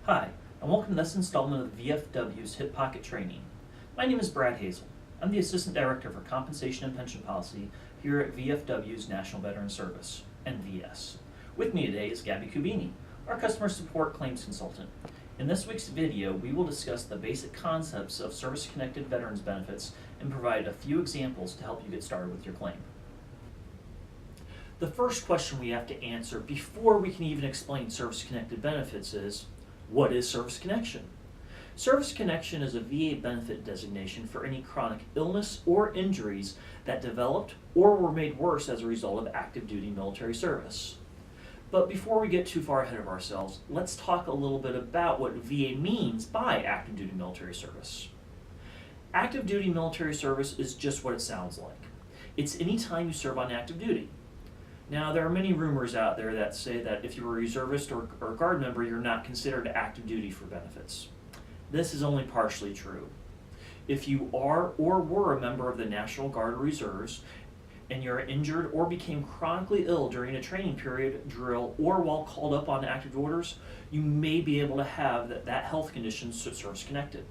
Hi, and welcome to this installment of VFW's Hip Pocket Training. My name is Brad Hazel. I'm the Assistant Director for Compensation and Pension Policy here at VFW's National Veteran Service, NVS. With me today is Gabby Kubini, our Customer Support Claims Consultant. In this week's video, we will discuss the basic concepts of service-connected veterans benefits and provide a few examples to help you get started with your claim. The first question we have to answer before we can even explain service-connected benefits is, what is service connection? Service connection is a VA benefit designation for any chronic illness or injuries that developed or were made worse as a result of active duty military service. But before we get too far ahead of ourselves, let's talk a little bit about what VA means by active duty military service. Active duty military service is just what it sounds like. It's any time you serve on active duty. Now, there are many rumors out there that say that if you were a reservist or Guard member, you're not considered active duty for benefits. This is only partially true. If you are or were a member of the National Guard or Reserves, and you're injured or became chronically ill during a training period, drill, or while called up on active orders, you may be able to have that health condition service-connected.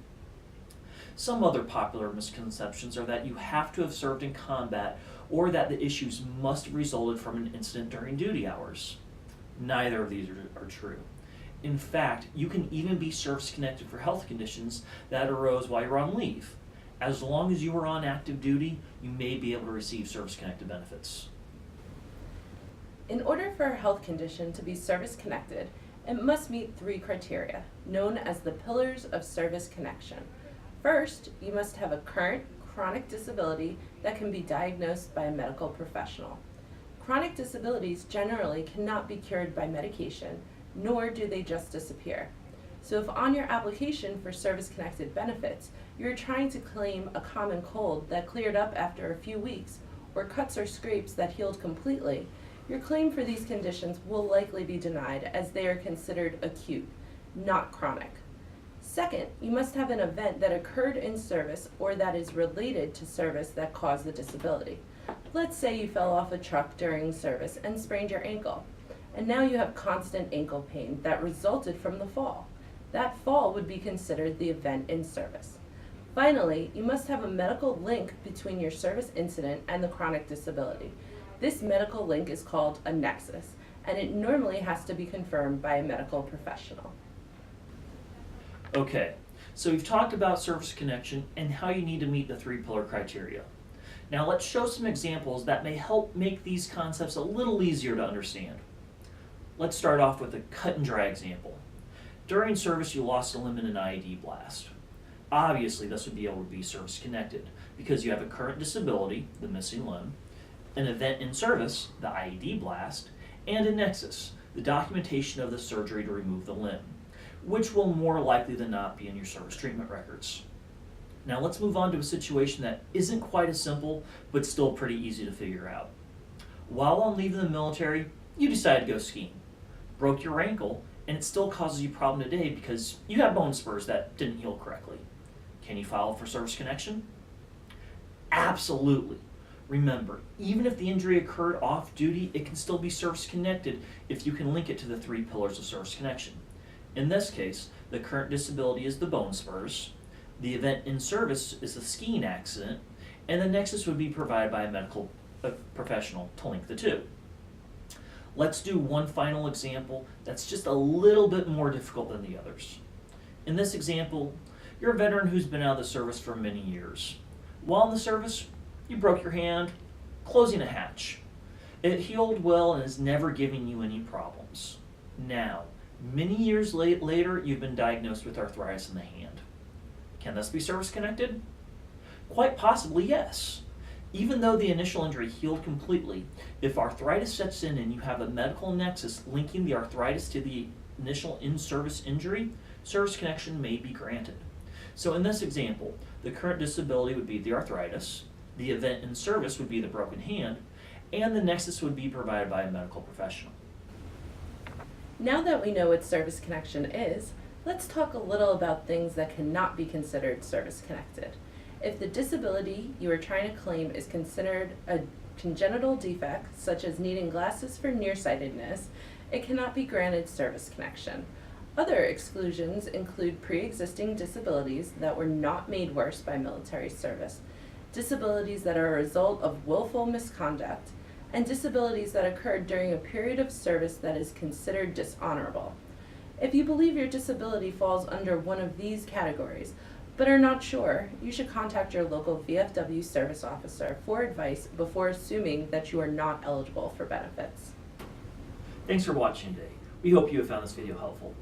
Some other popular misconceptions are that you have to have served in combat or that the issues must have resulted from an incident during duty hours. Neither of these are true. In fact, you can even be service-connected for health conditions that arose while you're on leave. As long as you were on active duty, you may be able to receive service-connected benefits. In order for a health condition to be service-connected, it must meet 3 criteria, known as the pillars of service connection. First, you must have a current chronic disability that can be diagnosed by a medical professional. Chronic disabilities generally cannot be cured by medication, nor do they just disappear. So if on your application for service-connected benefits, you're trying to claim a common cold that cleared up after a few weeks, or cuts or scrapes that healed completely, your claim for these conditions will likely be denied as they are considered acute, not chronic. Second, you must have an event that occurred in service or that is related to service that caused the disability. Let's say you fell off a truck during service and sprained your ankle, and now you have constant ankle pain that resulted from the fall. That fall would be considered the event in service. Finally, you must have a medical link between your service incident and the chronic disability. This medical link is called a nexus, and it normally has to be confirmed by a medical professional. Okay, so we've talked about service connection and how you need to meet the 3-pillar criteria. Now let's show some examples that may help make these concepts a little easier to understand. Let's start off with a cut and dry example. During service, you lost a limb in an IED blast. Obviously, this would be able to be service connected because you have a current disability, the missing limb, an event in service, the IED blast, and a nexus, the documentation of the surgery to remove the limb, which will more likely than not be in your service treatment records. Now let's move on to a situation that isn't quite as simple, but still pretty easy to figure out. While on leave in the military, you decide to go skiing. Broke your ankle, and it still causes you a problem today because you have bone spurs that didn't heal correctly. Can you file for service connection? Absolutely. Remember, even if the injury occurred off duty, it can still be service connected if you can link it to the 3 pillars of service connection. In this case, the current disability is the bone spurs, the event in service is the skiing accident, and the nexus would be provided by a medical professional to link the 2. Let's do one final example that's just a little bit more difficult than the others. In this example, you're a veteran who's been out of the service for many years. While in the service, you broke your hand closing a hatch. It healed well and is never giving you any problems. Now, many years later, you've been diagnosed with arthritis in the hand. Can this be service-connected? Quite possibly, yes. Even though the initial injury healed completely, if arthritis sets in and you have a medical nexus linking the arthritis to the initial in-service injury, service connection may be granted. So in this example, the current disability would be the arthritis, the event in service would be the broken hand, and the nexus would be provided by a medical professional. Now that we know what service connection is, let's talk a little about things that cannot be considered service connected. If the disability you are trying to claim is considered a congenital defect, such as needing glasses for nearsightedness, it cannot be granted service connection. Other exclusions include pre-existing disabilities that were not made worse by military service, disabilities that are a result of willful misconduct, and disabilities that occurred during a period of service that is considered dishonorable. If you believe your disability falls under one of these categories, but are not sure, you should contact your local VFW service officer for advice before assuming that you are not eligible for benefits. Thanks for watching today. We hope you have found this video helpful.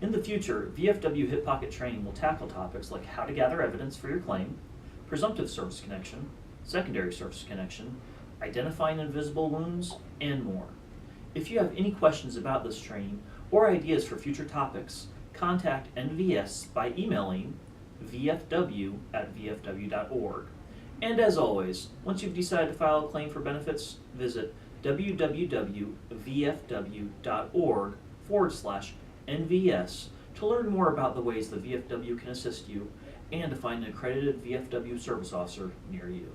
In the future, VFW Hip Pocket training will tackle topics like how to gather evidence for your claim, presumptive service connection, secondary service connection, identifying invisible wounds, and more. If you have any questions about this training or ideas for future topics, contact NVS by emailing vfw@vfw.org. And as always, once you've decided to file a claim for benefits, visit www.vfw.org/NVS to learn more about the ways the VFW can assist you and to find an accredited VFW service officer near you.